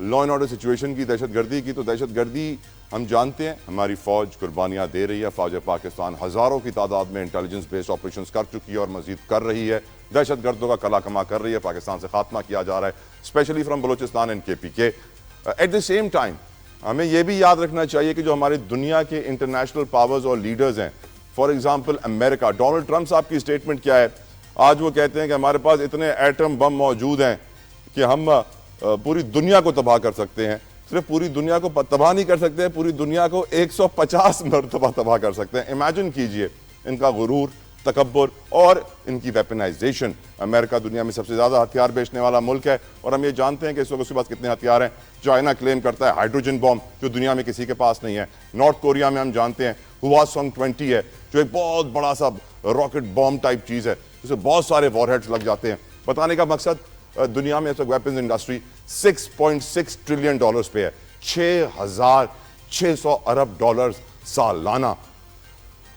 Law and order situation کی، دہشت گردی کی، تو دہشت گردی ہم جانتے ہیں ہماری فوج قربانیاں دے رہی ہے. فوج پاکستان ہزاروں کی تعداد میں انٹیلیجنس بیسڈ آپریشنز کر چکی ہے اور مزید کر رہی ہے. دہشت گردوں کا کلا کما کر رہی ہے. پاکستان سے خاتمہ کیا جا رہا ہے، specially from Balochistan and KPK. At the same time ہمیں یہ بھی یاد رکھنا چاہیے کہ جو ہمارے دنیا کے انٹرنیشنل پاورز اور لیڈرز ہیں، for example America, Donald Trump صاحب کی اسٹیٹمنٹ کیا ہے؟ آج وہ کہتے ہیں کہ ہمارے پاس اتنے ایٹم بم موجود ہیں کہ ہم پوری دنیا کو تباہ کر سکتے ہیں. صرف پوری دنیا کو تباہ نہیں کر سکتے، پوری دنیا کو 150 مرتبہ تباہ کر سکتے ہیں. امیجن کیجئے ان کا غرور، تکبر اور ان کی ویپنائزیشن. امریکہ دنیا میں سب سے زیادہ ہتھیار بیچنے والا ملک ہے اور ہم یہ جانتے ہیں کہ اس وقت اس کے پاس کتنے ہتھیار ہیں. چائنا کلیم کرتا ہے ہائیڈروجن بم جو دنیا میں کسی کے پاس نہیں ہے. نارتھ کوریا میں ہم جانتے ہیں ہواسونگ 20 ہے جو ایک بہت بڑا سا راکٹ بم ٹائپ چیز ہے جس سے بہت سارے وار ہیڈز لگ جاتے ہیں. بتانے کا مقصد دنیا میں اس وقت ویپنز انڈسٹری $6.6 ٹریلین پہ ہے. 6,600 ارب ڈالرز سالانہ.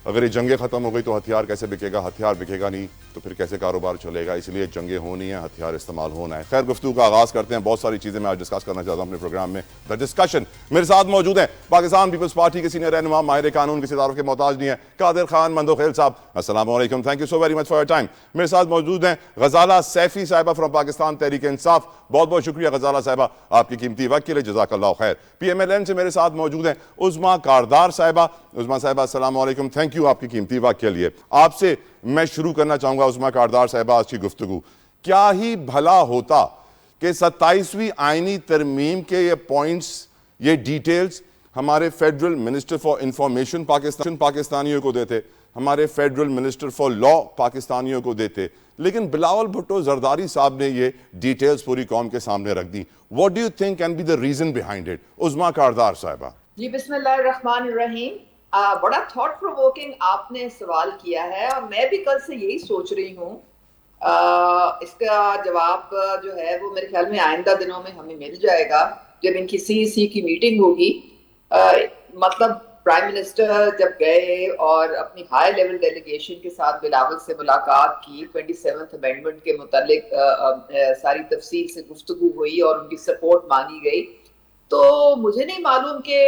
اگر یہ جنگیں ختم ہو گئی تو ہتھیار کیسے بکے گا؟ ہتھیار بکے گا نہیں تو پھر کیسے کاروبار چلے گا؟ اس لیے جنگیں ہونی ہیں، ہتھیار استعمال ہونا ہے. خیر، گفتگو کا آغاز کرتے ہیں. بہت ساری چیزیں میں آج ڈسکس کرنا چاہتا ہوں اپنے پروگرام میں. The discussion. میرے ساتھ موجود ہیں پاکستان پیپلز پارٹی کے سینئر رہنما، ماہر قانون، کسی تعارف کے محتاج نہیں ہیں، قادر خان مندوخیل صاحب. السلام علیکم، thank you so very much for your time. میرے ساتھ موجود ہیں غزالہ سیفی صاحبہ فرام پاکستان تحریک انصاف. بہت بہت شکریہ غزالہ صاحبہ آپ کی قیمتی وقت کے لیے، جزاک اللہ خیر. PMLN سے میرے ساتھ موجود ہیں عظمیٰ کاردار صاحبہ. عظمیٰ صاحبہ السلام علیکم، تھینک یو آپ کی قیمتی وقت کے لیے. آپ سے میں شروع کرنا چاہوں گا عظمیٰ کاردار صاحبہ آج کی گفتگو. کیا ہی بھلا ہوتا کہ 27ویں آئینی ترمیم کے یہ پوائنٹس، یہ ڈیٹیلز ہمارے فیڈرل منسٹر فار انفارمیشن پاکستانیوں کو دیتے، ہمارے فیڈرل منسٹر فار لا پاکستانیوں کو دیتے، لیکن بلاول بھٹو زرداری صاحب نے یہ ڈیٹیلز پوری قوم کے سامنے رکھ دی. What do you think can be the reason behind it? Uzma Kardar صاحبہ. جی بسم اللہ الرحمن الرحیم. بڑا تھاٹ پرووکنگ آپ نے سوال کیا ہے اور میں بھی کل سے یہی سوچ رہی ہوں. اس کا جواب جو ہے وہ میرے خیال میں آئندہ دنوں میں ہمیں مل جائے گا جب ان کی CEC کی میٹنگ ہوگی. مطلب پرائم منسٹر جب گئے اور اپنی ہائی لیول ڈیلیگیشن کے ساتھ بلاول سے ملاقات کی، 27th امینڈمنٹ کے متعلق ساری تفصیل سے گفتگو ہوئی اور ان کی سپورٹ مانگی گئی، تو مجھے نہیں معلوم کہ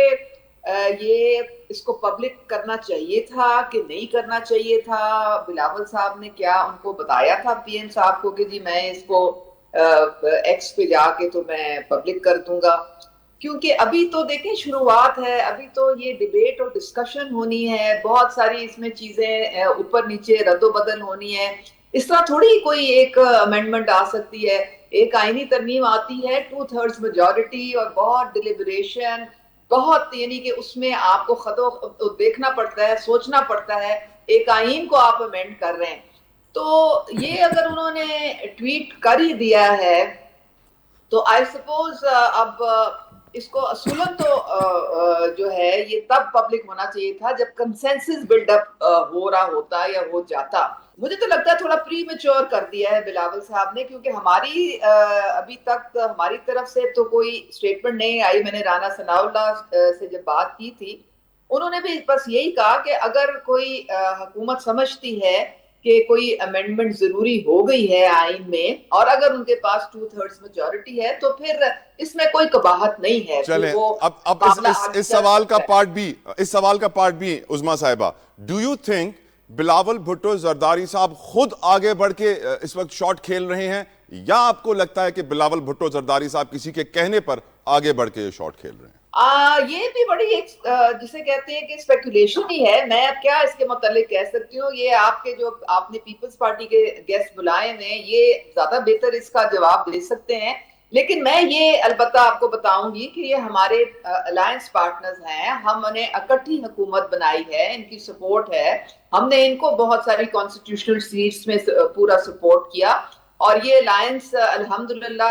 یہ اس کو پبلک کرنا چاہیے تھا کہ نہیں کرنا چاہیے تھا. بلاول صاحب نے کیا ان کو بتایا تھا PM صاحب کو کہ جی میں اس کو ایکس پہ جا کے تو میں پبلک کر دوں گا؟ کیونکہ ابھی تو دیکھیں شروعات ہے، ابھی تو یہ ڈیبیٹ اور ڈسکشن ہونی ہے، بہت ساری اس میں چیزیں اوپر نیچے رد و بدل ہونی ہے. اس طرح تھوڑی کوئی ایک امینڈمنٹ آ سکتی ہے. ایک آئینی ترمیم آتی ہے 2/3 میجورٹی اور بہت ڈیلیبریشن، بہت یعنی کہ اس میں آپ کو دیکھنا پڑتا ہے، سوچنا پڑتا ہے. ایک آئین کو آپ امینڈ کر رہے ہیں تو یہ اگر انہوں نے ٹویٹ کر ہی دیا ہے تو آئی سپوز اب اس کو اصولاً تو جو ہے یہ تب پبلک ہونا چاہیے تھا جب کنسنسس بلڈ اپ ہو رہا ہوتا یا ہو جاتا. مجھے تو لگتا ہے تھوڑا پری میچور کر دیا ہے بلاول صاحب نے، کیونکہ ہماری ابھی تک ہماری طرف سے تو کوئی اسٹیٹمنٹ نہیں آئی. میں نے رانا ثناء اللہ سے جب بات کی تھی انہوں نے بھی بس یہی کہا کہ اگر کوئی حکومت سمجھتی ہے کہ کوئی امینڈمنٹ ضروری ہو گئی ہے آئین میں اور اگر ان کے پاس 2/3 میجورٹی ہے تو پھر اس میں کوئی قباحت نہیں ہے. چلیں اب اس سوال کا پارٹ بھی عظمیٰ صاحبہ، do you think Bilawal Bhutto Zardari صاحب خود آگے بڑھ کے اس وقت شاٹ کھیل رہے ہیں یا آپ کو لگتا ہے کہ بلاول بھٹو زرداری صاحب کسی کے کہنے پر آگے بڑھ کے شاٹ کھیل رہے ہیں؟ یہ بھی بڑی ایک جسے کہتے ہیں کہ اسپیکولیشن ہی ہے. میں اب کیا اس کے متعلق کہہ سکتی ہوں؟ یہ آپ کے جو آپ نے پیپلز پارٹی کے گیسٹ بلائے ہیں یہ زیادہ بہتر اس کا جواب دے سکتے ہیں. لیکن میں یہ البتہ آپ کو بتاؤں گی کہ یہ ہمارے الائنس پارٹنرز ہیں، ہم نے اکٹھی حکومت بنائی ہے، ان کی سپورٹ ہے. ہم نے ان کو بہت ساری کانسٹیٹیوشنل سیٹس میں پورا سپورٹ کیا اور یہ الائنس الحمدللہ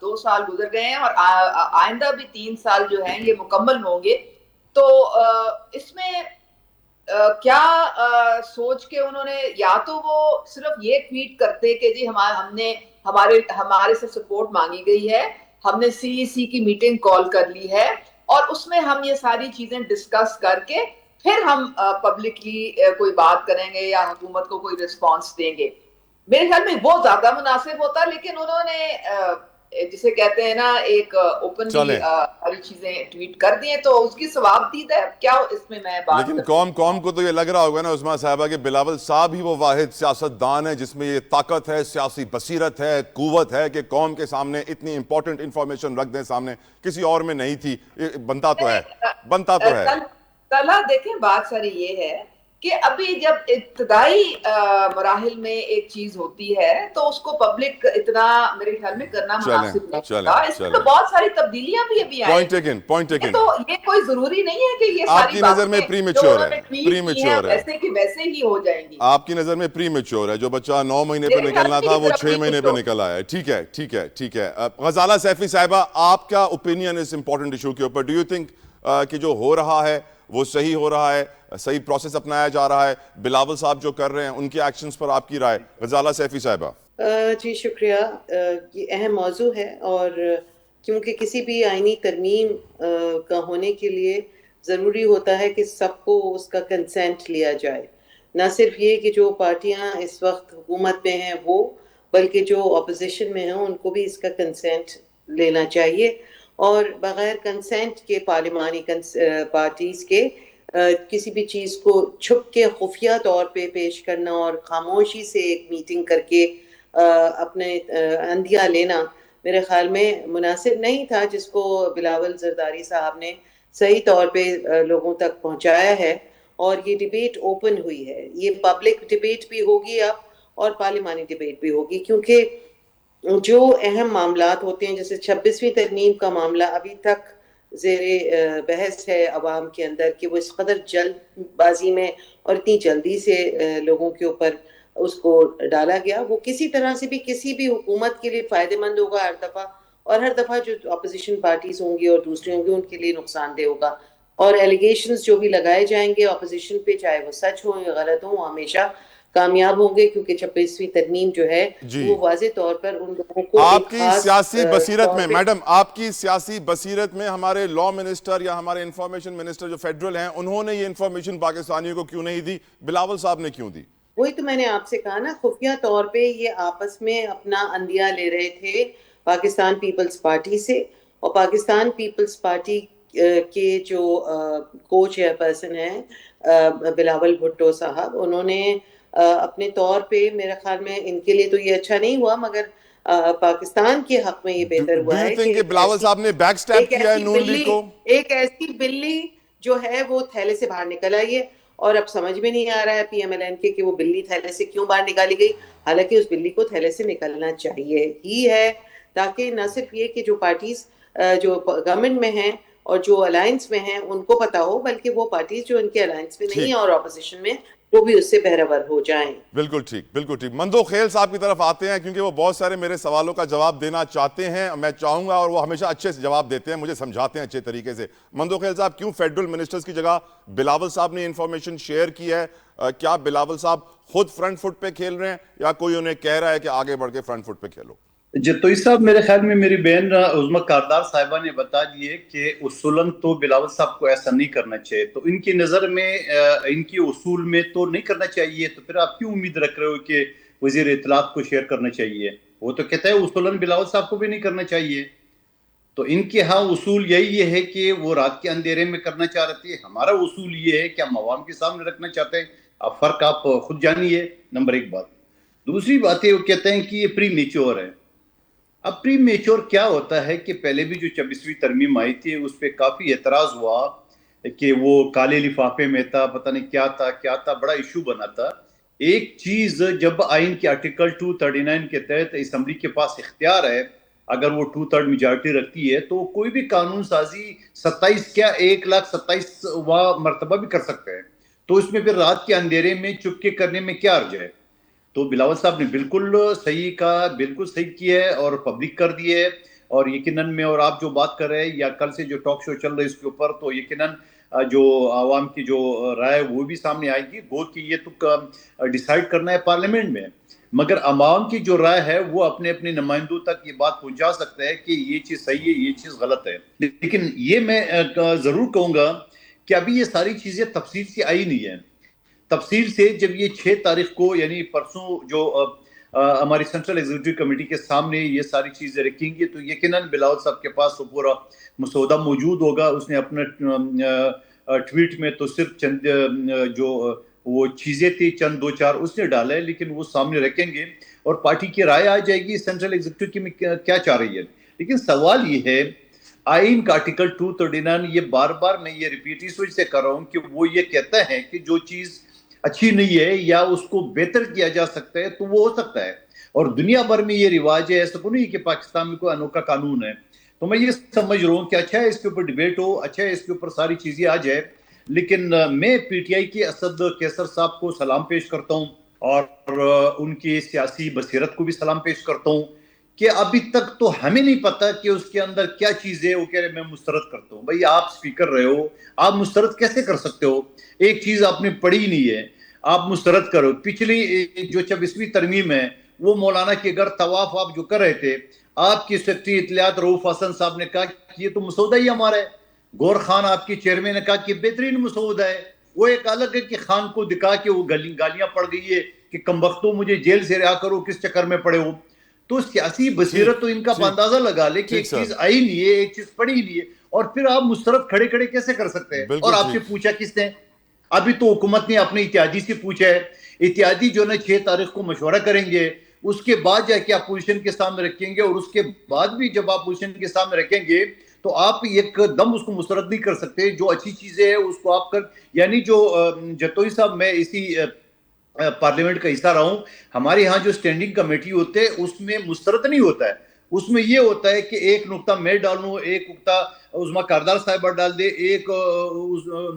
2 سال گزر گئے ہیں اور آئندہ بھی 3 سال جو ہیں یہ مکمل ہوں گے. تو اس میں کیا سوچ کے انہوں نے یا تو وہ صرف یہ ٹویٹ کرتے کہ جی ہم نے ہمارے سے سپورٹ مانگی گئی ہے، ہم نے CEC کی میٹنگ کال کر لی ہے اور اس میں ہم یہ ساری چیزیں ڈسکس کر کے پھر ہم پبلکلی کوئی بات کریں گے یا حکومت کو کوئی رسپانس دیں گے. میرے خیال میں وہ زیادہ مناسب ہوتا. لیکن انہوں نے جسے کہتے ہیں نا ایک اوپنلی چلیں ساری چیزیں ٹویٹ کر دیے تو اس کی ثواب دید ہے، کیا اس میں میں بات لیکن کر سکتی قوم ہوں؟ کو تو یہ لگ رہا ہوگا نا عثمان صاحبہ کہ بلاول صاحب ہی وہ واحد سیاستدان ہے جس میں یہ طاقت ہے، سیاسی بصیرت ہے، قوت ہے کہ قوم کے سامنے اتنی امپورٹنٹ انفارمیشن رکھ دیں سامنے، کسی اور میں نہیں تھی، بنتا تو ہے، بنتا تو ہے۔ تلا دیکھیں بات ساری یہ ہے کہ ابھی جب ابتدائی مراحل میں ایک چیز ہوتی ہے تو اس کو پبلک اتنا میرے خیال میں کرنا چلیں مناسب نہیں چلیں ہوتا، اس میں تو چلیں، بہت ساری تبدیلیاں بھی ابھی آئیں پوائنٹ گی، ٹیکن، پوائنٹ یہ ٹیکن۔ تو یہ کوئی ضروری نہیں ہے کہ یہ آپ ساری کی نظر میں باتیں پری جو میچور انہوں ہے، نے پری ٹویٹ کی ہیں میچور ہے، ویسے کہ ویسے ہی ہو جائیں گی، آپ کی نظر میں پری میچور ہے، جو بچہ 9 مہینے پہ میرے خیال نکلنا میں تھا یہ وہ ذرا 6 مہینے پہ premature۔ نکل آیا ہے۔ ٹھیک ہے ٹھیک ہے ٹھیک ہے۔ غزالہ سیفی صاحبہ، آپ کا اوپینین اس امپورٹنٹ ایشو کے اوپر، ڈو یو تھنک کہ جو ہو رہا ہے وہ صحیح ہو رہا ہے، صحیح پروسیس اپنایا جا رہا ہے، بلاول صاحب جو کر رہے ہیں ان کے ایکشنز پر آپ کی رائے؟ غزالہ سیفی صاحبہ۔ جی شکریہ۔ یہ اہم موضوع ہے، اور کیونکہ کسی بھی آئینی ترمیم کا ہونے کے لیے ضروری ہوتا ہے کہ سب کو اس کا کنسینٹ لیا جائے، نہ صرف یہ کہ جو پارٹیاں اس وقت حکومت میں ہیں وہ، بلکہ جو اپوزیشن میں ہیں ان کو بھی اس کا کنسینٹ لینا چاہیے، اور بغیر کنسینٹ کے پارلیمانی پارٹیز کے کسی بھی چیز کو چھپ کے خفیہ طور پہ پیش کرنا اور خاموشی سے ایک میٹنگ کر کے اپنے عندیہ لینا میرے خیال میں مناسب نہیں تھا، جس کو بلاول زرداری صاحب نے صحیح طور پہ لوگوں تک پہنچایا ہے، اور یہ ڈیبیٹ اوپن ہوئی ہے، یہ پبلک ڈیبیٹ بھی ہوگی اب اور پارلیمانی ڈیبیٹ بھی ہوگی، کیونکہ جو اہم معاملات ہوتے ہیں جیسے 26ویں ترمیم کا معاملہ ابھی تک زیر بحث ہے عوام کے اندر کہ وہ اس قدر جلد بازی میں اور اتنی جلدی سے لوگوں کے اوپر اس کو ڈالا گیا، وہ کسی طرح سے بھی کسی بھی حکومت کے لیے فائدہ مند ہوگا ہر دفعہ، اور ہر دفعہ جو اپوزیشن پارٹیز ہوں گی اور دوسرے ہوں گے ان کے لیے نقصان دہ ہوگا، اور ایلیگیشنز جو بھی لگائے جائیں گے اپوزیشن پہ، چاہے وہ سچ ہوں یا غلط ہوں، وہ ہمیشہ کامیاب ہوں گے، کیونکہ 26ویں ترمیم جو ہے جی، وہ واضح طور پر ان لوگوں کو آپ ایک کی خاص سیاسی بصیرت طور میں، پہ میڈم آپ کی سیاسی بصیرت میں ہمارے لا منسٹر یا ہمارے انفارمیشن منسٹر جو فیڈرل ہیں انہوں نے یہ انفارمیشن پاکستانیوں کو کیوں نہیں دی، بلاول صاحب نے کیوں دی؟ وہی تو میں نے آپ سے کہا نا، خفیہ طور پہ یہ آپس میں اپنا عندیہ لے رہے تھے پاکستان پیپلز پارٹی سے، اور پاکستان پیپلز پارٹی کے جو کو چیئر پرسن ہیں بلاول بھٹو صاحب، انہوں نے اپنے طور پہ میرے خیال میں ان کے لیے تو یہ اچھا نہیں ہوا، مگر پاکستان کے حق میں یہ بہتر ڈو ہوا یو ہے کہ تھنک کہ بلاول صاحب نے بیک سٹیپ کیا ہے نون لیگ کو؟ ایک ایسی بلی جو ہے وہ تھیلے سے باہر نکل آئی ہے، اور اب سمجھ میں نہیں آ رہا ہے پی ایم ایل این کے کہ وہ بلی تھیلے سے کیوں باہر نکالی گئی، حالانکہ اس بلی کو تھیلے سے نکلنا چاہیے ہی ہے، تاکہ نہ صرف یہ کہ جو پارٹیز جو گورنمنٹ میں ہیں اور جو الائنس میں ہیں ان کو پتا ہو، بلکہ وہ پارٹیز جو ان کے الائنس میں نہیں ٹھیک، ہیں اور اپوزیشن میں، وہ بھی اس سے بہرور ہو جائیں۔ بالکل ٹھیک، بالکل ٹھیک۔ مندو خیل صاحب کی طرف آتے ہیں کیونکہ وہ بہت سارے میرے سوالوں کا جواب دینا چاہتے ہیں، میں چاہوں گا، اور وہ ہمیشہ اچھے سے جواب دیتے ہیں، مجھے سمجھاتے ہیں اچھے طریقے سے۔ مندو خیل صاحب، کیوں فیڈرل منسٹرز کی جگہ بلاول صاحب نے انفارمیشن شیئر کی ہے؟ کیا بلاول صاحب خود فرنٹ فٹ پہ کھیل رہے ہیں یا کوئی انہیں کہہ رہا ہے کہ آگے بڑھ کے فرنٹ فٹ پہ کھیلو؟ جتوئی صاحب، میرے خیال میں میری بہن عظمیٰ کاردار صاحبہ نے بتا دیے کہ اصولاً تو بلاول صاحب کو ایسا نہیں کرنا چاہیے، تو ان کی نظر میں ان کی اصول میں تو نہیں کرنا چاہیے، تو پھر آپ کیوں امید رکھ رہے ہو کہ وزیر اطلاعات کو شیئر کرنا چاہیے؟ وہ تو کہتا ہے اصولاً بلاول صاحب کو بھی نہیں کرنا چاہیے، تو ان کے ہاں اصول یہی ہے کہ وہ رات کے اندھیرے میں کرنا چاہ رہتی ہے، ہمارا اصول یہ ہے کہ ہم عوام کے سامنے رکھنا چاہتے ہیں، اب فرق آپ خود جانیے، نمبر ایک بات۔ دوسری بات ہے وہ کہتے ہیں کہ یہ پری میچور ہے۔ اب پری میچور کیا ہوتا ہے کہ پہلے بھی جو 26ویں ترمیم آئی تھی اس پہ کافی اعتراض ہوا کہ وہ کالے لفافے میں تھا، پتہ نہیں کیا تھا، بڑا ایشو بنا تھا۔ ایک چیز جب آئین کے آرٹیکل 239 کے تحت اسمبلی کے پاس اختیار ہے، اگر وہ 2/3 میجارٹی رکھتی ہے تو کوئی بھی قانون سازی 1,27,000 مرتبہ بھی کر سکتے ہیں، تو اس میں پھر رات کے اندھیرے میں چپ کے کرنے میں کیا حرج ہے؟ تو بلاول صاحب نے بالکل صحیح کہا، بالکل صحیح کیا ہے اور پبلک کر دی ہے، اور یقیناً میں اور آپ جو بات کر رہے ہیں یا کل سے جو ٹاک شو چل رہے اس کے اوپر، تو یقیناً جو عوام کی جو رائے وہ بھی سامنے آئے گی، گو کہ یہ تو ڈیسائیڈ کرنا ہے پارلیمنٹ میں، مگر عوام کی جو رائے ہے وہ اپنے اپنے نمائندوں تک یہ بات پہنچا سکتا ہے کہ یہ چیز صحیح ہے، یہ چیز غلط ہے۔ لیکن یہ میں ضرور کہوں گا کہ ابھی یہ ساری چیزیں تفصیل سے آئی نہیں ہیں۔ تفصیل سے جب یہ 6 تاریخ کو یعنی پرسوں جو ہماری سینٹرل ایگزیکٹو کمیٹی کے سامنے یہ ساری چیزیں رکھیں گے تو یقیناً بلاول صاحب کے پاس وہ پورا مسودہ موجود ہوگا. اس نے اپنا ٹویٹ میں تو صرف چند جو وہ چیزیں تھی چند دو چار اس نے ڈالا ہے, لیکن وہ سامنے رکھیں گے اور پارٹی کی رائے آ جائے گی سینٹرل ایگزیکٹو کی میں کیا چاہ رہی ہے. لیکن سوال یہ ہے آئین کا آرٹیکل 239, یہ بار بار میں یہ ریپیٹ اس وجہ سے کر رہا ہوں کہ وہ یہ کہتا ہے کہ جو چیز اچھی نہیں ہے یا اس کو بہتر کیا جا سکتا ہے تو وہ ہو سکتا ہے, اور دنیا بھر میں یہ رواج ہے, ایسا نہیں کہ پاکستان میں کوئی انوکھا قانون ہے. تو میں یہ سمجھ رہا ہوں کہ اچھا ہے اس کے اوپر ڈیبیٹ ہو, اچھا ہے اس کے اوپر ساری چیزیں آ جائے. لیکن میں پی ٹی آئی کے اسد کیسر صاحب کو سلام پیش کرتا ہوں اور ان کی سیاسی بصیرت کو بھی سلام پیش کرتا ہوں کہ ابھی تک تو ہمیں نہیں پتا کہ اس کے اندر کیا چیز ہے. وہ کہہ رہے میں مسترد کرتا ہوں. بھائی آپ سپیکر رہے ہو, آپ مسترد کیسے کر سکتے ہو؟ ایک چیز آپ نے پڑھی نہیں ہے, آپ مسترد کرو. پچھلی جو 24ویں ترمیم ہے وہ مولانا کے گھر طواف آپ جو کر رہے تھے, آپ کی سیکرٹری اطلاعات رؤوف حسن صاحب نے کہا کہ یہ تو مسودہ ہی ہمارا ہے. گور خان آپ کی چیئرمین نے کہا کہ بہترین مسودہ ہے. وہ ایک الگ ہے کہ خان کو دکھا کے وہ گالیاں پڑ گئی ہے کہ کمبختو مجھے جیل سے رہا کرو, کس چکر میں پڑے ہو. تو سیاسی بصیرت تو ان کا اندازہ لگا لے کہ ایک چیز آئی نہیں ہے, ایک چیز پڑھی نہیں ہے, اور پھر آپ مسترد کھڑے کھڑے کیسے کر سکتے ہیں؟ اور آپ سے پوچھا کس نے؟ ابھی تو حکومت نے اپنے اتحادی سے پوچھا ہے. اتحادی جو نا 6 تاریخ کو مشورہ کریں گے, اس کے بعد جا کے اپوزیشن کے سامنے رکھیں گے, اور اس کے بعد بھی جب اپوزیشن کے سامنے رکھیں گے تو آپ ایک دم اس کو مسترد نہیں کر سکتے. جو اچھی چیزیں ہیں اس کو آپ کر, یعنی جو جتوئی صاحب, میں اسی پارلیمنٹ کا حصہ رہا ہوں, ہمارے ہاں جو اسٹینڈنگ کمیٹی ہوتے ہیں اس میں مسترد نہیں ہوتا ہے. اس میں یہ ہوتا ہے کہ ایک نقطہ میں ڈالوں, ایک نقطہ عظمیٰ کاردار صاحبہ ڈال دے, ایک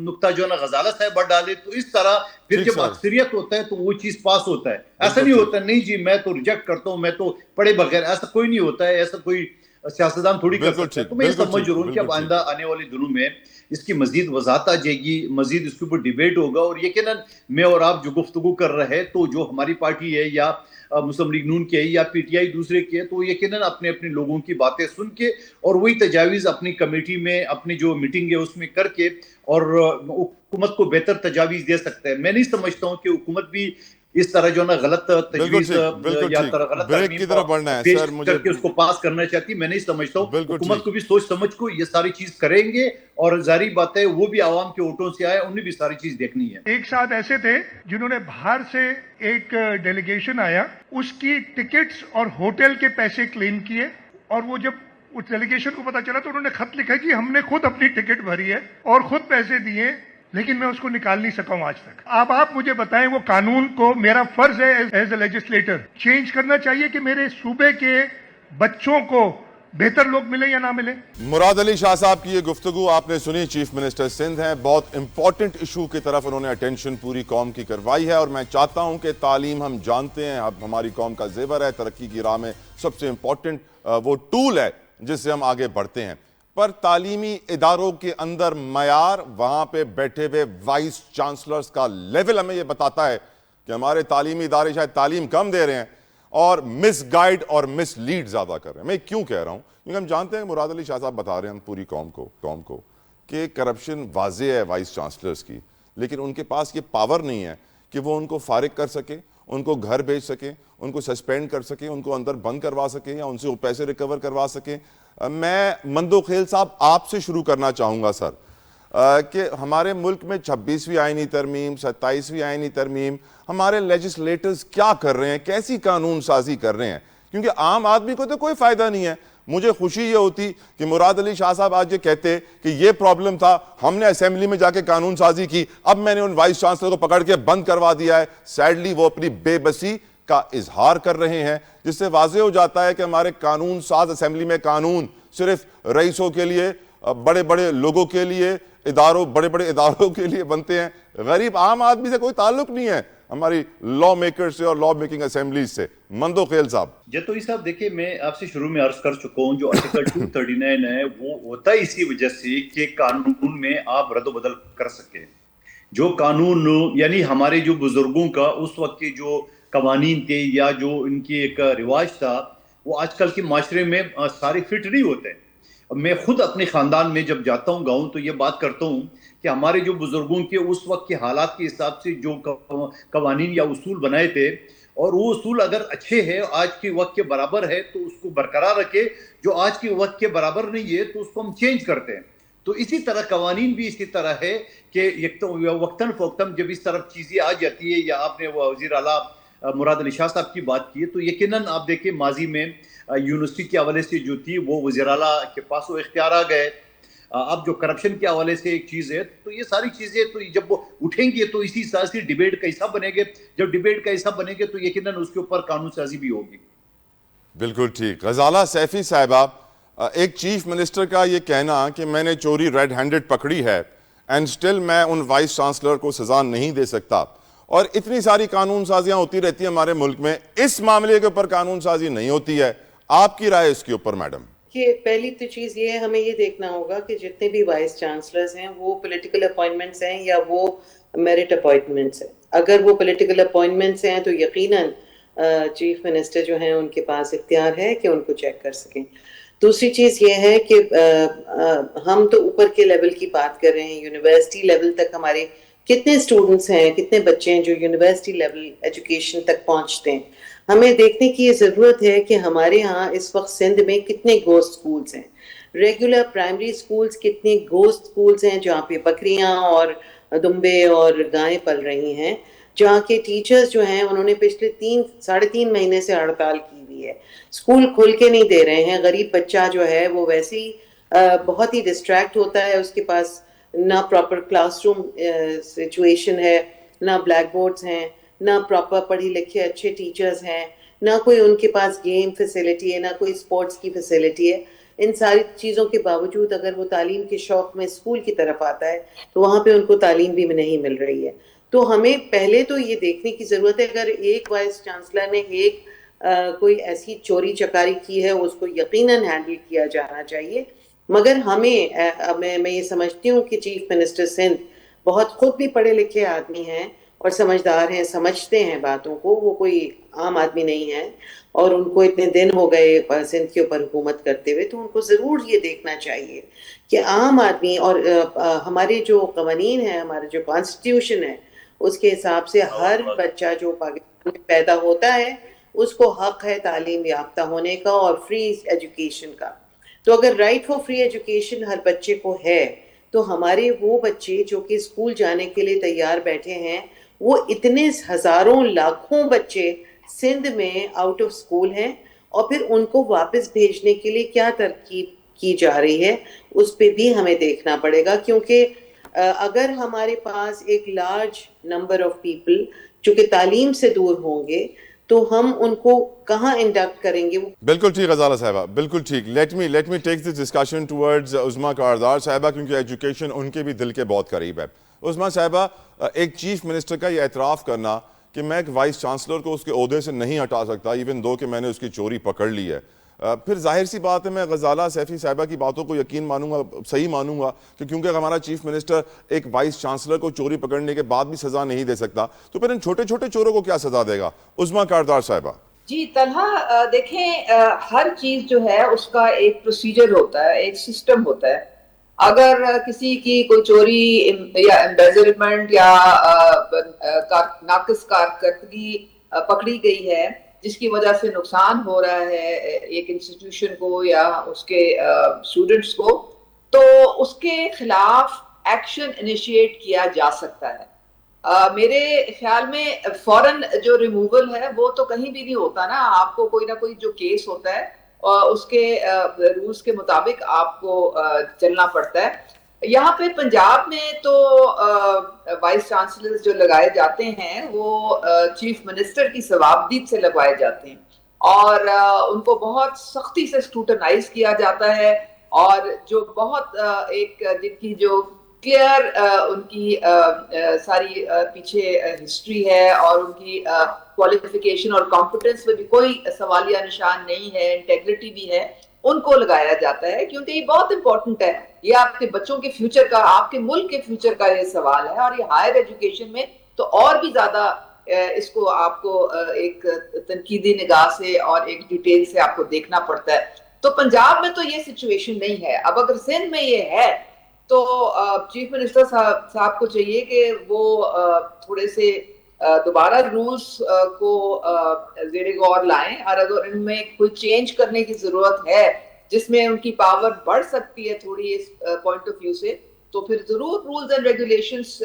نقطہ جو ہے نا غزالہ صاحبہ ڈالے. تو اس طرح پھر جب اکثریت ہوتا ہے تو وہ چیز پاس ہوتا ہے. ایسا نہیں ہوتا نہیں جی میں تو ریجیکٹ کرتا ہوں, میں تو پڑھے بغیر, ایسا کوئی نہیں ہوتا ہے. ایسا کوئی سیاستدان تھوڑی کر سکتا ہے. تو میں یہ سمجھ رہا ہوں کہ اب آئندہ آنے والے دنوں میں اس کی مزید وضاحت آ جائے گی, مزید اس کے اوپر ڈیبیٹ ہوگا. اور یقیناً میں اور آپ جو گفتگو کر رہے ہیں تو جو ہماری پارٹی ہے یا مسلم لیگ نون کی ہے یا پی ٹی آئی دوسرے کی ہے, تو یقیناً اپنے اپنے لوگوں کی باتیں سن کے اور وہی تجاویز اپنی کمیٹی میں اپنی جو میٹنگ ہے اس میں کر کے اور حکومت کو بہتر تجاویز دے سکتا ہے. میں نہیں سمجھتا ہوں کہ حکومت بھی اس طرح جو نا غلط تجویز یا غلط بریک کی طرف بڑھنا ہے سر, مجھے کر کے اس کو پاس کرنا چاہتی. میں نہیں سمجھتا ہوں. حکومت کو بھی سوچ سمجھ کو یہ ساری چیز کریں گے, اور ظاہری بات ہے وہ بھی عوام کے ووٹوں سے آئے, انہیں بھی ساری چیز دیکھنی ہے. ایک ساتھ ایسے تھے جنہوں نے باہر سے ایک ڈیلیگیشن آیا, اس کی ٹکٹس اور ہوٹل کے پیسے کلیم کیے, اور وہ جب اس ڈیلیگیشن کو پتا چلا تو انہوں نے خط لکھا کہ ہم نے خود اپنی ٹکٹ بھری ہے اور خود پیسے دیے, لیکن میں اس کو نکال نہیں سکا ہوں آج تک. اب آپ مجھے بتائیں, وہ قانون کو میرا فرض ہے ایز اے لیجسلیٹر چینج کرنا چاہیے کہ میرے صوبے کے بچوں کو بہتر لوگ ملے یا نہ ملے. مراد علی شاہ صاحب کی یہ گفتگو آپ نے سنی, چیف منسٹر سندھ ہیں. بہت امپورٹنٹ ایشو کی طرف انہوں نے اٹینشن پوری قوم کی کروائی ہے, اور میں چاہتا ہوں کہ تعلیم ہم جانتے ہیں اب ہماری قوم کا زیور ہے, ترقی کی راہ میں سب سے امپورٹنٹ وہ ٹول ہے جس سے ہم آگے بڑھتے ہیں. پر تعلیمی اداروں کے اندر معیار, وہاں پہ بیٹھے ہوئے وائس چانسلرز کا لیول ہمیں یہ بتاتا ہے کہ ہمارے تعلیمی ادارے شاید تعلیم کم دے رہے ہیں اور مس گائیڈ اور مس لیڈ زیادہ کر رہے ہیں. میں کیوں کہہ رہا ہوں؟ کیونکہ ہم جانتے ہیں, مراد علی شاہ صاحب بتا رہے ہیں پوری قوم کو کہ کرپشن واضح ہے وائس چانسلرز کی, لیکن ان کے پاس یہ پاور نہیں ہے کہ وہ ان کو فارغ کر سکے, ان کو گھر بھیج سکیں, ان کو سسپینڈ کر سکیں, ان کو اندر بند کروا سکیں یا ان سے وہ پیسے ریکور کروا سکیں. میں مندو خیل صاحب آپ سے شروع کرنا چاہوں گا سر, کہ ہمارے ملک میں 26ویں آئینی ترمیم, 27ویں آئینی ترمیم, ہمارے لیجسلیٹرز کیا کر رہے ہیں, کیسی قانون سازی کر رہے ہیں؟ کیونکہ عام آدمی کو تو کوئی فائدہ نہیں ہے. مجھے خوشی یہ ہوتی کہ مراد علی شاہ صاحب آج یہ کہتے کہ یہ پرابلم تھا, ہم نے اسمبلی میں جا کے قانون سازی کی, اب میں نے ان وائس چانسلر کو پکڑ کے بند کروا دیا ہے. سیڈلی وہ اپنی بے بسی کا اظہار کر رہے ہیں, جس سے واضح ہو جاتا ہے کہ ہمارے قانون ساز اسمبلی میں قانون صرف رئیسوں کے لیے, بڑے بڑے لوگوں کے لیے, بڑے بڑے اداروں کے لیے بنتے ہیں. غریب عام آدمی سے کوئی تعلق نہیں ہے ہماری لا میکر سے اور لا میکنگ اسمبلیز سے. مندو خیل صاحب. جتوئی صاحب دیکھیں, میں آپ سے شروع میں عرض کر چکا ہوں جو آرٹیکل 239 ہے وہ ہوتا ہے اسی وجہ سے کہ قانون میں آپ رد و بدل کر سکیں. جو قانون یعنی ہمارے جو بزرگوں کا اس وقت کے جو قوانین تھے یا جو ان کی ایک رواج تھا, وہ آج کل کے معاشرے میں سارے فٹ نہیں ہوتے. میں خود اپنے خاندان میں جب جاتا ہوں گاؤں تو یہ بات کرتا ہوں کہ ہمارے جو بزرگوں کے اس وقت کے حالات کے حساب سے جو قوانین یا اصول بنائے تھے اور وہ اصول اگر اچھے ہیں آج کے وقت کے برابر ہے تو اس کو برقرار رکھے، جو آج کے وقت کے برابر نہیں ہے تو اس کو ہم چینج کرتے ہیں. تو اسی طرح قوانین بھی اسی طرح ہے کہ وقتاً فوقتاً جب اس طرف چیزیں آ جاتی ہے، یا آپ نے وزیر اعلیٰ مراد علی شاہ صاحب کی بات کی ہے، تو یقیناً آپ دیکھیں ماضی میں یونیورسٹی کے حوالے سے جو تھی وہ وزیر اعلیٰ کے پاس وہ اختیار آ گئے. اب جو کرپشن کے حوالے سے ایک چیز ہے، تو یہ ساری چیزیں تو جب وہ اٹھیں گے تو اسی حساب سے ڈیبیٹ کا حصہ بنے گے. جب ڈیبیٹ کا حصہ بنے گے تو یقیناً اس کے اوپر قانون سازی بھی ہوگی. بالکل ٹھیک. غزالہ سیفی صاحبہ، ایک چیف منسٹر کا یہ کہنا کہ میں نے چوری ریڈ ہینڈڈ پکڑی ہے اینڈ سٹل میں ان وائس چانسلر کو سزا نہیں دے سکتا، اور اتنی ساری قانون سازیاں ہوتی رہتی ہیں ہمارے ملک میں، اس معاملے کے اوپر قانون سازی نہیں ہوتی ہے. آپ کی رائے اس کے اوپر میڈم؟ کہ پہلی تو چیز یہ ہے، ہمیں یہ دیکھنا ہوگا کہ جتنے بھی وائس چانسلرز ہیں وہ پولیٹیکل اپوائنٹمنٹس ہیں یا وہ میرٹ اپوائنٹمنٹس ہیں. اگر وہ پولیٹیکل اپوائنٹمنٹس ہیں تو یقیناً چیف منسٹر جو ہیں ان کے پاس اختیار ہے کہ ان کو چیک کر سکیں. دوسری چیز یہ ہے کہ ہم تو اوپر کے لیول کی بات کر رہے ہیں، یونیورسٹی لیول تک ہمارے کتنے اسٹوڈنٹس ہیں، کتنے بچے ہیں جو یونیورسٹی لیول ایجوکیشن تک پہنچتے ہیں. ہمیں دیکھنے کی یہ ضرورت ہے کہ ہمارے ہاں اس وقت سندھ میں کتنے گوسٹ سکولز ہیں، ریگولر پرائمری سکولز کتنے گوسٹ سکولز ہیں جہاں پہ بکریاں اور دمبے اور گائیں پل رہی ہیں، جہاں کے ٹیچرز جو ہیں انہوں نے پچھلے 3.5 مہینے سے ہڑتال کی ہوئی ہے، اسکول کھول کے نہیں دے رہے ہیں. غریب بچہ جو ہے وہ ویسے ہی بہت ہی ڈسٹریکٹ ہوتا ہے، اس کے پاس نہ پراپر کلاس روم سچویشن ہے، نہ بلیک بورڈز ہیں، نہ پراپر پڑھی لکھے اچھے ٹیچرز ہیں، نہ کوئی ان کے پاس گیم فیسلٹی ہے، نہ کوئی اسپورٹس کی فیسلٹی ہے. ان ساری چیزوں کے باوجود اگر وہ تعلیم کے شوق میں اسکول کی طرف آتا ہے تو وہاں پہ ان کو تعلیم بھی نہیں مل رہی ہے. تو ہمیں پہلے تو یہ دیکھنے کی ضرورت ہے، اگر ایک وائس چانسلر نے ایک کوئی ایسی چوری چکاری کی ہے اس کو یقیناً ہینڈل کیا جانا چاہیے. مگر میں یہ سمجھتی ہوں کہ چیف منسٹر سندھ بہت خود بھی پڑھے لکھے آدمی ہیں اور سمجھدار ہیں، سمجھتے ہیں باتوں کو، وہ کوئی عام آدمی نہیں ہے، اور ان کو اتنے دن ہو گئے سندھ کے اوپر حکومت کرتے ہوئے، تو ان کو ضرور یہ دیکھنا چاہیے کہ عام آدمی اور ہمارے جو قوانین ہیں، ہمارا جو کانسٹیٹیوشن ہے، اس کے حساب سے ہر بچہ جو پاکستان میں پیدا ہوتا ہے اس کو حق ہے تعلیم یافتہ ہونے کا اور فری ایجوکیشن کا. تو اگر رائٹ فار فری ایجوکیشن ہر بچے کو ہے تو ہمارے وہ بچے جو کہ اسکول جانے کے لیے تیار بیٹھے ہیں، وہ اتنے ہزاروں لاکھوں بچے سندھ میں آؤٹ آف اسکول ہیں، اور پھر ان کو واپس بھیجنے کے لیے کیا ترکیب کی جا رہی ہے اس پہ بھی ہمیں دیکھنا پڑے گا. کیونکہ اگر ہمارے پاس ایک لارج نمبر آف پیپل جو کہ تعلیم سے دور ہوں گے تو ہم ان کو کہاں انڈکٹ کریں گے؟ بالکل ٹھیک غزالہ صاحبہ، بالکل ٹھیک. Let me take this discussion towards Uzma Kardar صاحبہ، کیونکہ ایجوکیشن ان کے بھی دل کے بہت قریب ہے. عظمیٰ صاحبہ، ایک چیف منسٹر کا یہ اعتراف کرنا کہ میں ایک وائس چانسلر کو اس کے عہدے سے نہیں ہٹا سکتا ایون دو کہ میں نے اس کی چوری پکڑ لی ہے، پھر ظاہر سی بات ہے میں غزالہ سیفی صاحبہ کی باتوں کو یقین مانوں گا، صحیح مانوں گا کہ کیونکہ ہمارا چیف منسٹر ایک وائس چانسلر کو چوری پکڑنے کے بعد بھی سزا نہیں دے سکتا، تو پھر ان چھوٹے چھوٹے چوروں کو کیا سزا دے گا؟ عظمیٰ کاردار صاحبہ. جی طلحہ، دیکھیں ہر چیز جو ہے اس کا ایک پروسیجر ہوتا ہے، ایک سسٹم ہوتا ہے. اگر کسی کی کوئی چوری یا ایمبیزلمنٹ یا ناقص کارکردگی پکڑی گئی ہے جس کی وجہ سے نقصان ہو رہا ہے ایک انسٹیٹیوشن کو یا اس کے اسٹوڈنٹس کو، تو اس کے خلاف ایکشن انیشیٹ کیا جا سکتا ہے. میرے خیال میں فوراً جو ریموول ہے وہ تو کہیں بھی نہیں ہوتا نا، آپ کو کوئی نہ کوئی جو کیس ہوتا ہے اس کے رولز کے مطابق آپ کو چلنا پڑتا ہے. یہاں پہ پنجاب میں تو وائس چانسلر جو لگائے جاتے ہیں وہ چیف منسٹر کی ثوابدید سے لگوائے جاتے ہیں، اور ان کو بہت سختی سے اسکروٹنائز کیا جاتا ہے، اور جو بہت ایک جن کی جو کلیئر ان کی ساری پیچھے ہسٹری ہے اور ان کی کوالیفیکیشن اور کمپٹنس میں بھی کوئی سوالیہ نشان نہیں ہے، انٹیگریٹی بھی ہے، ان کو لگایا جاتا ہے. کیونکہ یہ بہت امپورٹنٹ ہے، یہ آپ کے بچوں کے فیوچر کا، آپ کے ملک کے فیوچر کا یہ سوال ہے، اور یہ ہائر ایجوکیشن میں تو اور بھی زیادہ اس کو آپ کو ایک تنقیدی نگاہ سے اور ایک ڈیٹیل سے آپ کو دیکھنا پڑتا ہے. تو پنجاب میں تو یہ سچویشن نہیں ہے. اب اگر سندھ میں یہ ہے تو چیف منسٹر صاحب کو چاہیے کہ وہ تھوڑے سے دوبارہ رولز کو زیر غور لائیں, اور اگر ان میں کوئی چینج کرنے کی ضرورت ہے جس میں ان کی پاور بڑھ سکتی ہے تھوڑی اس پوائنٹ آف ویو سے, تو پھر ضرور رولز اینڈ ریگولیشنز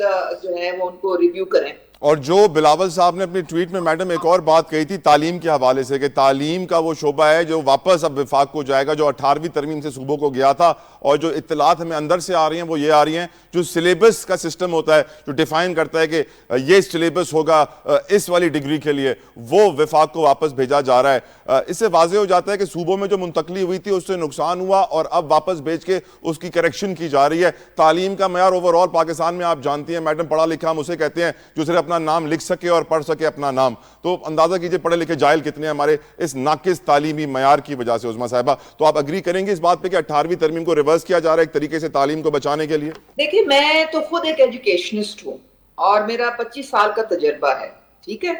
جو ہیں وہ ان کو ریویو کریں. اور جو بلاول صاحب نے اپنی ٹویٹ میں میڈم ایک اور بات کہی تھی تعلیم کے حوالے سے, کہ تعلیم کا وہ شعبہ ہے جو واپس اب وفاق کو جائے گا, جو 18ویں ترمیم سے صوبوں کو گیا تھا, اور جو اطلاعات ہمیں اندر سے آ رہی ہیں وہ یہ آ رہی ہیں, جو سلیبس کا سسٹم ہوتا ہے جو ڈیفائن کرتا ہے کہ یہ سلیبس ہوگا اس والی ڈگری کے لیے, وہ وفاق کو واپس بھیجا جا رہا ہے. اس سے واضح ہو جاتا ہے کہ صوبوں میں جو منتقلی ہوئی تھی اس سے نقصان ہوا, اور اب واپس بھیج کے اس کی کریکشن کی جا رہی ہے. تعلیم کا معیار اوور آل پاکستان میں آپ جانتی ہیں میڈم, پڑھا لکھا ہم اسے کہتے ہیں جو صرف اپنا نام لکھ سکے اور پڑھ سکے اپنا نام, تو اندازہ کیجئے پڑھے لکھے جاہل کتنے ہیں ہمارے اس ناقص تعلیمی معیار کی وجہ سے. عظمیٰ صاحبہ, تو آپ اگری کریں گے اس بات پہ کہ 18ویں ترمیم کو ریورس کیا جا رہا ہے ایک طریقے سے تعلیم کو بچانے کے لیے؟ دیکھیں, میں تو خود ایک ایجوکیشنسٹ ہوں اور میرا 25 سال کا تجربہ ہے, ٹھیک ہے.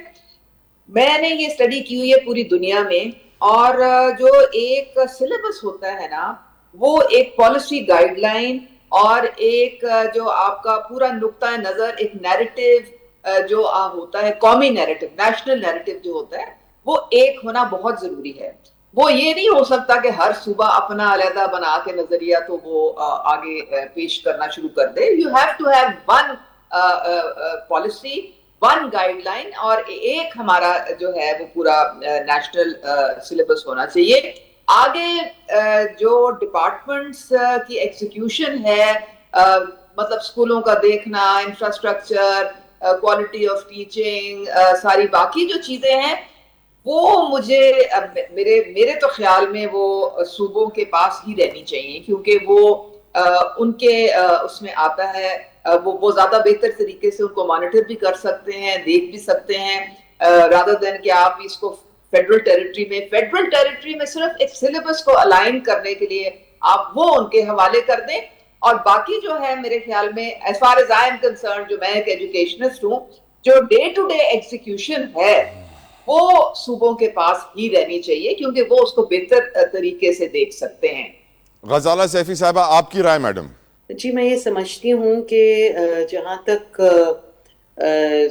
میں نے یہ اسٹڈی کی ہوئی ہے پوری دنیا میں, اور جو ایک سلیبس ہوتا ہے نا وہ ایک پالیسی گائیڈ لائن اور ایک جو آپ کا پورا نقطہ نظر, ایک نیریٹو جو ہوتا ہے, قومی نیریٹو, نیشنل نیریٹو جو ہوتا ہے, وہ ایک ہونا بہت ضروری ہے. وہ یہ نہیں ہو سکتا کہ ہر صوبہ اپنا علیحدہ بنا کے نظریہ تو وہ آگے پیش کرنا شروع کر دے. You have to have one policy, one guideline, اور ایک ہمارا جو ہے وہ پورا نیشنل سلیبس ہونا چاہیے. آگے جو ڈپارٹمنٹس کی ایکسیکیوشن ہے, مطلب اسکولوں کا دیکھنا, انفراسٹرکچر, کوالٹی آف ٹیچنگ, ساری باقی جو چیزیں ہیں, وہ مجھے میرے تو خیال میں وہ صوبوں کے پاس ہی رہنی چاہیے, کیونکہ وہ ان کے اس میں آتا ہے, وہ زیادہ بہتر طریقے سے ان کو مانیٹر بھی کر سکتے ہیں, دیکھ بھی سکتے ہیں, رادر دین کہ آپ اس کو فیڈرل ٹیریٹری میں صرف ایک سلیبس کو الائن کرنے کے لیے آپ وہ ان کے حوالے کر دیں. اور باقی جو ہے میرے خیال میں as far as I am concern, جو میں ایک ایجوکیشنسٹ ہوں, جو ڈے ٹو ڈے ایگزیکیوشن ہے وہ صوبوں کے پاس ہی رہنی چاہیے, کیونکہ وہ اس کو بہتر طریقے سے دیکھ سکتے ہیں. غزالہ سیفی صاحبہ, آپ کی رائے میڈم؟ جی, میں یہ سمجھتی ہوں کہ جہاں تک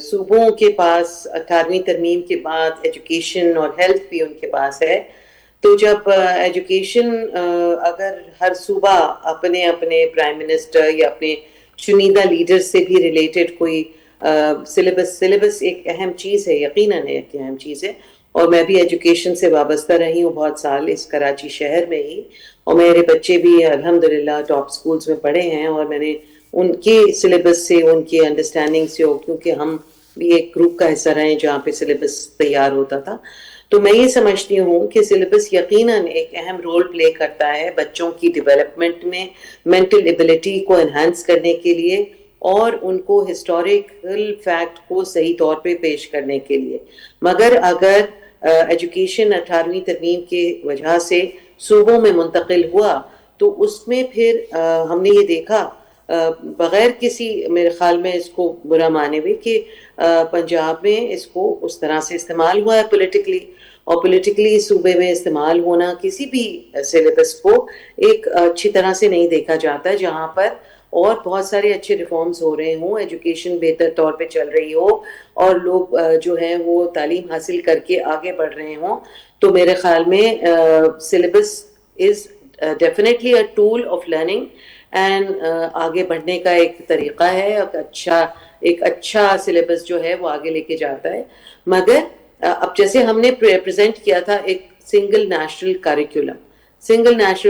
صوبوں کے پاس 18ویں ترمیم کے بعد ایجوکیشن اور ہیلتھ بھی ان کے پاس ہے, تو جب ایجوکیشن اگر ہر صوبہ اپنے اپنے پرائم منسٹر یا اپنے چنیدہ لیڈر سے بھی ریلیٹڈ کوئی سلیبس ایک اہم چیز ہے, یقیناً ایک اہم چیز ہے. اور میں بھی ایجوکیشن سے وابستہ رہی ہوں بہت سال اس کراچی شہر میں ہی, اور میرے بچے بھی الحمدللہ ٹاپ سکولز میں پڑھے ہیں, اور میں نے ان کے سلیبس سے, ان کی انڈرسٹینڈنگ سے, کیونکہ ہم بھی ایک گروپ کا حصہ رہے جہاں پہ سلیبس تیار ہوتا تھا, تو میں یہ سمجھتی ہوں کہ سلیبس یقیناً ایک اہم رول پلے کرتا ہے بچوں کی ڈیولپمنٹ میں, مینٹل ایبلٹی کو انہانس کرنے کے لیے, اور ان کو ہسٹوریکل فیکٹ کو صحیح طور پہ پیش کرنے کے لیے. مگر اگر ایجوکیشن 18ویں ترمیم کی وجہ سے صوبوں میں منتقل ہوا تو اس میں پھر ہم نے یہ دیکھا بغیر کسی میرے خیال میں اس کو برا مانے ہوئے کہ پنجاب میں اس کو اس طرح سے استعمال ہوا ہے پولیٹیکلی, اور پولیٹیکلی صوبے میں استعمال ہونا کسی بھی سلیبس کو ایک اچھی طرح سے نہیں دیکھا جاتا, جہاں پر اور بہت سارے اچھے ریفارمز ہو رہے ہوں, ایجوکیشن بہتر طور پہ چل رہی ہو, اور لوگ جو ہیں وہ تعلیم حاصل کر کے آگے بڑھ رہے ہوں. تو میرے خیال میں syllabus is definitely a tool of learning and آگے بڑھنے کا ایک طریقہ ہے, ایک اچھا سلیبس جو ہے وہ آگے لے کے جاتا ہے. مگر اب جیسے ہم نے پریزنٹ کیا تھا ایک سنگل نیشنل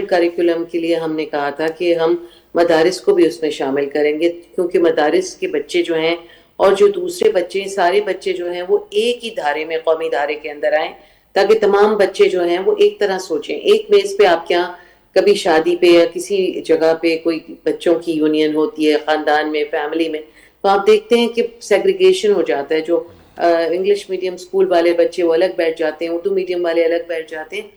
کریکولم کے لیے ہم نے کہا تھا کہ ہم مدارس کو بھی اس میں شامل کریں گے, کیونکہ مدارس کے بچے جو ہیں اور جو دوسرے بچے, سارے بچے جو ہیں وہ ایک ہی دھارے میں, قومی دھارے کے اندر آئیں, تاکہ تمام بچے جو ہیں وہ ایک طرح سوچیں. ایک میز پہ آپ کے یہاں کبھی شادی پہ یا کسی جگہ پہ کوئی بچوں کی یونین ہوتی ہے خاندان میں, فیملی میں, تو آپ دیکھتے ہیں کہ سیگریگیشن ہو جاتا ہے. جو انگلش میڈیم اسکول والے بچے وہ الگ بیٹھ جاتے ہیں, اردو میڈیم والے الگ بیٹھ جاتے ہیں.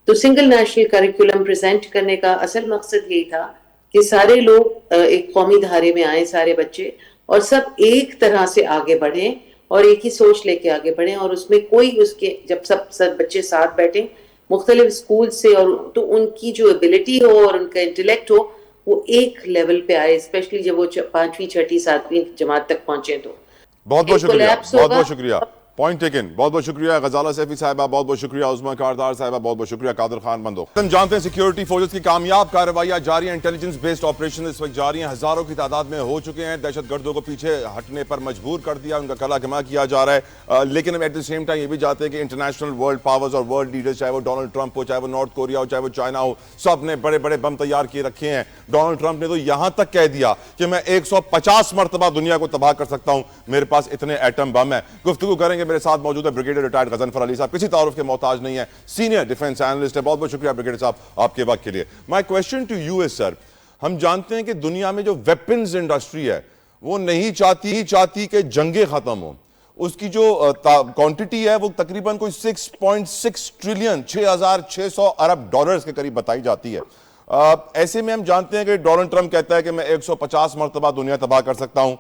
تو سنگل نیشنل کریکولم پریزنٹ کرنے کا اصل مقصد یہی تھا کہ سارے لوگ ایک قومی دھارے میں آئیں, سارے بچے, اور سب ایک طرح سے آگے بڑھیں اور ایک ہی سوچ لے کے آگے بڑھیں. اور اس میں کوئی اس کے جب سب بچے ساتھ بیٹھیں مختلف اسکول سے, اور تو ان کی جو ایبلٹی ہو اور ان کا انٹلیکٹ ہو وہ ایک لیول پہ آئے, اسپیشلی جب وہ 5ویں 6ٹھی 7ویں جماعت تک پہنچے. تو بہت بہت شکریہ، بہت بہت شکریہ، پوائنٹ ٹیکن، بہت بہت شکریہ غزالہ سیفی صاحبہ، بہت بہت شکریہ عظمیٰ کاردار صاحبہ، بہت بہت شکریہ قادر خان بندوق۔ ہم جانتے ہیں سیکیورٹی فورسز کی کامیاب کارروائیاں جاری ہیں، انٹیلیجنس بیسڈ آپریشن اس وقت جاری ہیں، ہزاروں کی تعداد میں ہو چکے ہیں، دہشت گردوں کو پیچھے ہٹنے پر مجبور کر دیا، ان کا کلا کما کیا جا رہا ہے، لیکن ہم ایٹ دی سیم ٹائم یہ بھی جانتے ہیں کہ انٹرنیشنل ورلڈ پاورز اور ورلڈ لیڈرز، چاہے وہ ڈونلڈ ٹرمپ ہو، چاہے وہ نارتھ کوریا ہو، چاہے وہ چائنا ہو، سب نے بڑے بڑے بم تیار کیے رکھے ہیں۔ ڈونلڈ ٹرمپ نے تو یہاں تک کہہ دیا کہ میں 150 مرتبہ دنیا کو تباہ کر سکتا ہوں، میرے پاس اتنے ایٹم بم ہیں۔ گفتگو کریں گے، میرے ساتھ موجود ہے بریگیڈیئر ریٹائرڈ غضنفر علی صاحب، کسی تعارف کے محتاج نہیں ہے، سینئر ڈیفنس اینالسٹ ہے۔ بہت بہت شکریہ بریگیڈیئر صاحب آپ کے وقت کے لیے۔ مائی کویسچن ٹو یو از سر، ہم جانتے ہیں کہ دنیا میں جو ویپنز انڈسٹری ہے وہ نہیں چاہتی کہ جنگیں ختم ہوں، اس کی جو کوانٹٹی ہے وہ تقریباً کوئی 6.6 ٹریلین 6,600 ارب ڈالرز کے قریب بتائی جاتی ہے۔ ایسے میں ہم جانتے ہیں کہ ڈونلڈ ٹرمپ کہتا ہے کہ میں 150 مرتبہ دنیا تباہ کر سکتا ہوں،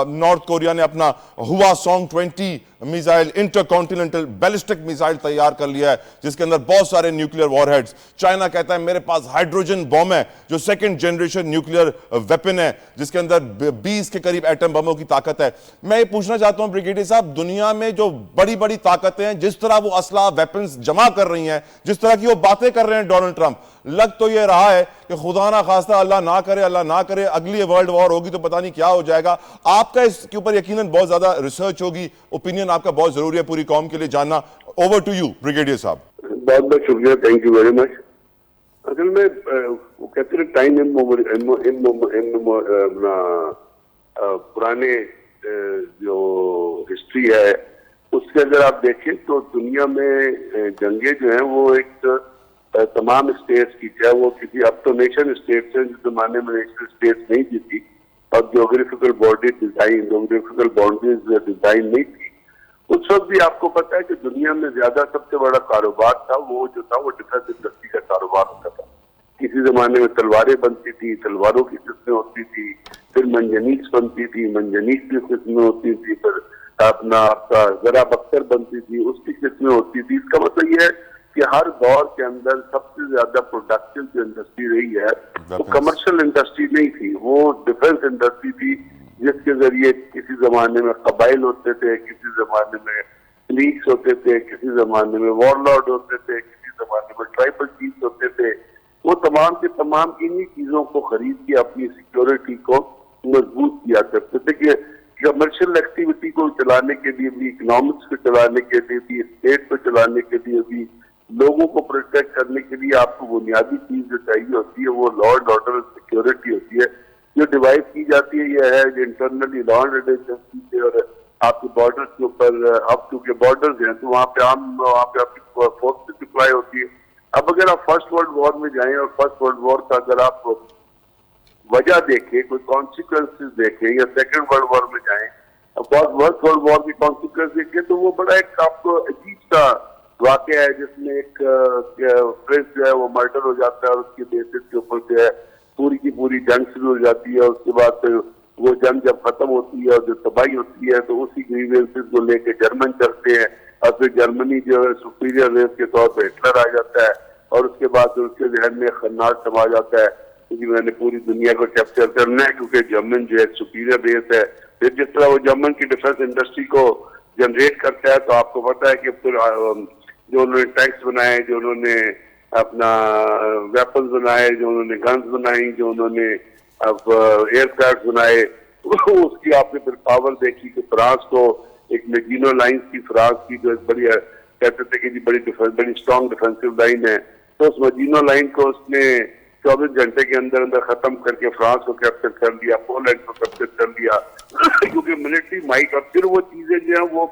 نارتھ کوریا نے اپنا Hwasong 20 missile intercontinental ballistic missile تیار کر لیا ہے جس کے اندر بہت سارے نیوکلیئر وار ہیڈز۔ چائنا کہتا ہے میرے پاس ہائیڈروجن بم ہے جو سیکنڈ جنریشن نیوکلیئر ویپن ہے جس کے اندر 20 کے قریب ایٹم بموں کی طاقت ہے۔ میں یہ پوچھنا چاہتا ہوں بریگیڈیئر صاحب، دنیا میں جو بڑی بڑی طاقتیں ہیں، جس طرح وہ اسلحہ ویپنز جمع کر رہی ہیں، جس طرح کی وہ باتیں کر رہے ہیں ڈونلڈ ٹرمپ، لگ تو یہ رہا ہے کہ خدا نہ خواستہ اللہ نہ کرے اگلی ورلڈ وار ہوگی تو پتہ نہیں کیا ہو جائے گا۔ آپ کا اس کے اوپر یقیناً بہت زیادہ ریسرچ ہوگی، اوپینین آپ کا بہت ضروری ہے پوری قوم کے لیے جاننا۔ اوور ٹو یو بریگیڈیئر صاحب۔ بہت بہت شکریہ، تھینک یو ویری مچ۔ اصل میں وہ کہتے ہیں ٹائم پرانے جو ہسٹری ہے اس سے اگر آپ دیکھیں تو دنیا میں جنگیں جو ہیں وہ ایک تمام اسٹیٹس کی، چاہے وہ کسی اب تو نیشن اسٹیٹس ہیں، جس زمانے میں نیشن اسٹیٹس نہیں تھی اور جیوگرافیکل باؤنڈریز ڈیزائن نہیں تھی، اس وقت بھی آپ کو پتا ہے کہ دنیا میں زیادہ سب سے بڑا کاروبار تھا وہ جو تھا وہ ڈیفنس انڈسٹری کا کاروبار ہوتا تھا۔ کسی زمانے میں تلواریں بنتی تھی، تلواروں کی قسمیں ہوتی تھی، پھر منجنیق بنتی تھی، منجنیق کی قسمیں ہوتی تھی، پھر آپ کا ذرا بختر بنتی تھی، اس کی قسمیں ہوتی تھی۔ اس کا مطلب یہ ہے کہ ہر دور کے اندر سب سے زیادہ پروڈکٹیو جو انڈسٹری رہی ہے وہ کمرشل انڈسٹری نہیں تھی، وہ ڈیفنس انڈسٹری تھی، جس کے ذریعے کسی زمانے میں قبائل ہوتے تھے، کسی زمانے میں لیگز ہوتے تھے، کسی زمانے میں وار لارڈ ہوتے تھے، کسی زمانے میں ٹرائبل چیفز ہوتے تھے۔ وہ تمام کے تمام انہی چیزوں کو خرید کے اپنی سیکیورٹی کو مضبوط کیا کرتے تھے کہ کمرشل ایکٹیویٹی کو چلانے کے لیے بھی، اکنامکس کو چلانے کے لیے بھی، اسٹیٹ کو چلانے کے لیے بھی، لوگوں کو پروٹیکٹ کرنے کے لیے آپ کو بنیادی چیز جو چاہیے ہوتی ہے وہ لا اینڈ آرڈر اور سیکیورٹی ہوتی ہے، جو ڈیوائس کی جاتی ہے۔ یہ ہے کہ internally law and order agency سے اور آپ کے بارڈرز کے اوپر، اب چونکہ بارڈرز ہیں تو وہاں پہ آپ کی فورس ڈپلائی ہوتی ہے۔ اب اگر آپ فرسٹ ورلڈ وار میں جائیں اور فرسٹ ورلڈ وار کا اگر آپ وجہ دیکھیں، کوئی کانسیکوینسز دیکھیں، یا سیکنڈ ورلڈ وار میں جائیں اور فرسٹ ورلڈ وار کی کانسیکوینس دیکھیں تو وہ بڑا ایک آپ کو عجیب سا واقعہ ہے جس میں ایک پرنس جو ہے وہ مرڈر ہو جاتا ہے اور اس کے بیسس کے اوپر جو ہے پوری کی پوری جنگ شروع ہو جاتی ہے۔ اس کے بعد پھر وہ جنگ جب ختم ہوتی ہے اور جو تباہی ہوتی ہے تو اسی گریوینسز کو لے کے جرمن چلتے ہیں اور پھر جرمنی جو ہے سپیریئر ریس کے طور پہ ہٹلر آ جاتا ہے اور اس کے بعد اس کے ذہن میں خناس سما جاتا ہے کہ میں نے پوری دنیا کو کیپچر کرنا ہے کیونکہ جرمن جو ہے سپیریئر ریس ہے۔ پھر جس طرح وہ جرمن کی ڈیفنس انڈسٹری کو جنریٹ کرتا ہے تو آپ کو پتا ہے کہ پھر جو انہوں نے ٹینکس بنائے، جو انہوں نے اپنا ویپنز بنائے، جو انہوں نے گنز بنائی، جو انہوں نے اب ایئر کرافٹ بنائے، اس کی آپ نے پھر پاور دیکھی کہ فرانس کو ایک میگینو لائنز کی، فرانس کی جو بڑی کہتے تھے کہ بڑی اسٹرانگ ڈیفینسو لائن ہے، تو اس میگینو لائن کو اس نے 24 گھنٹے کے اندر اندر ختم کر کے فرانس کو کیپچر کر لیا، پولینڈ کو کیپچر کر لیا کیونکہ ملٹری مائٹ۔ اور پھر وہ چیزیں جو ہیں وہ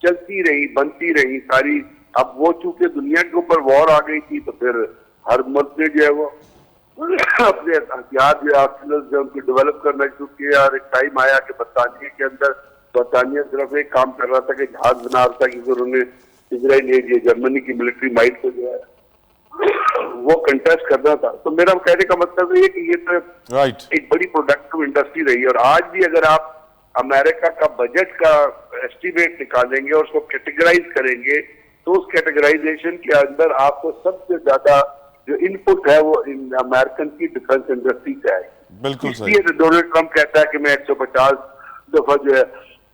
چلتی رہی، بنتی رہی ساری۔ اب وہ چونکہ دنیا کے اوپر وار آ گئی تھی تو پھر ہر ملک نے جو ہے وہ اپنے ہتھیار جو آرسنل جو ان کو ڈیولپ کرنا شروع کیا۔ اور ایک ٹائم آیا کہ برطانیہ کے اندر، برطانیہ صرف ایک کام کر رہا تھا کہ جہاز بنا رہا تھا کیونکہ انہوں نے اسرائیل جرمنی کی ملٹری مائٹ کو جو ہے وہ کنٹیسٹ کرنا تھا۔ تو میرا کہنے کا مطلب یہ کہ یہ تو ایک بڑی پروڈکٹیو انڈسٹری رہی ہے۔ اور آج بھی اگر آپ امریکہ کا بجٹ کا ایسٹیمیٹ نکالیں گے اور اس کو کیٹیگرائز کریں گے تو اس کیٹیگرائزیشن کے اندر آپ کو سب سے زیادہ جو ان پٹ ہے وہ امریکن کی ڈیفنس انڈسٹری کا ہے۔ بالکل اس لیے ڈونلڈ ٹرمپ کہتا ہے کہ میں 150 دفعہ جو ہے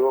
2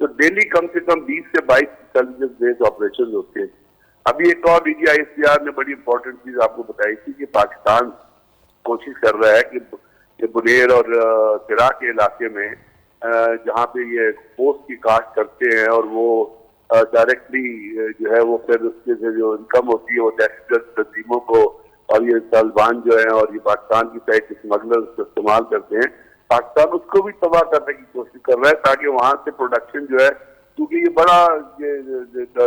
تو ڈیلی کم سے کم 20 سے 22 انٹیلیجنس بیسڈ آپریشن ہوتے ہیں. ابھی ایک اور DGISPR نے بڑی امپورٹنٹ چیز آپ کو بتائی تھی کہ پاکستان کوشش کر رہا ہے کہ بنیر اور سرا کے علاقے میں جہاں پہ یہ پوسٹ کی کاشت کرتے ہیں اور وہ ڈائریکٹلی جو ہے وہ پھر اس کے جو انکم ہوتی ہے وہ دہشت گرد تنظیموں کو اور یہ طالبان جو ہیں اور یہ پاکستان کی سائٹ اسمگلر استعمال کرتے ہیں, پاکستان اس کو بھی تباہ کرنے کی کوشش کر رہا ہے تاکہ وہاں سے پروڈکشن جو ہے, کیونکہ یہ بڑا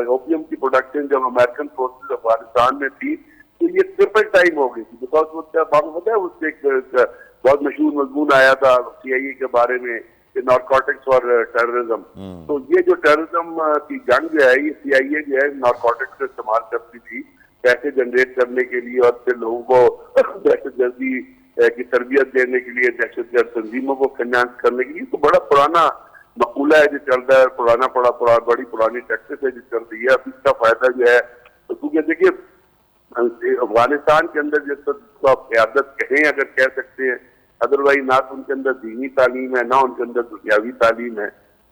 اوپیم کی پروڈکشن جب امریکن فورسز افغانستان میں تھی تو یہ ٹرپل ٹائم ہو گئی تھی, بیکاز وہ آپ کو پتا ہے اس سے ایک بہت مشہور مضمون آیا تھا CIA کے بارے میں کہ نارکوٹکس اور ٹیررزم. تو یہ جو ٹیررزم کی جنگ جو ہے یہ CIA جو ہے نارکوٹکس کا استعمال کرتی تھی پیسے جنریٹ کرنے کے لیے اور پھر لوگوں کو دہشت گردی کی تربیت دینے کے لیے, دہشت گرد تنظیموں کو فنانس کرنے کے لیے. تو بڑا پرانا مقولہ ہے جو چل رہا ہے, بڑی پرانی ٹیکٹس ہے جو چل رہی ہے. اب اس کا فائدہ جو ہے کیونکہ دیکھیے افغانستان کے اندر جس کو آپ قیادت کہیں اگر کہہ سکتے ہیں, ادروائز نہ تو ان کے اندر دینی تعلیم ہے نہ ان کے اندر دنیاوی تعلیم ہے.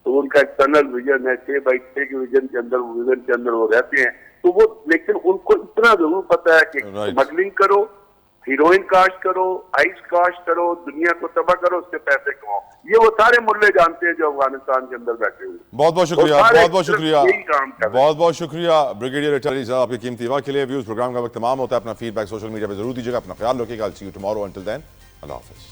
تو ان کا ایک ٹنل ویژن ہے 6x6 کے ویژن کے اندر وہ رہتے ہیں. تو وہ لیکن ان کو اتنا ضرور پتا ہے کہ اسمگلنگ کرو, ہیروئن کاشت کرو, آئس کاشت کرو, دنیا کو تباہ کرو, اس سے پیسے کماؤ. یہ وہ سارے ملے جانتے ہیں جو افغانستان کے اندر بیٹھے ہوئے. بہت بہت شکریہ, بہت شکریہ بریگیڈیئر اٹارنی صاحب آپ کے قیمتی وقت کے لیے. ویوز پروگرام کا وقت تمام ہوتا ہے. اپنا فیڈ بیک سوشل میڈیا پہ ضرور دیجیے گا. اپنا خیال رکھیے گا. I'll see you tomorrow. Until then, اللہ حافظ.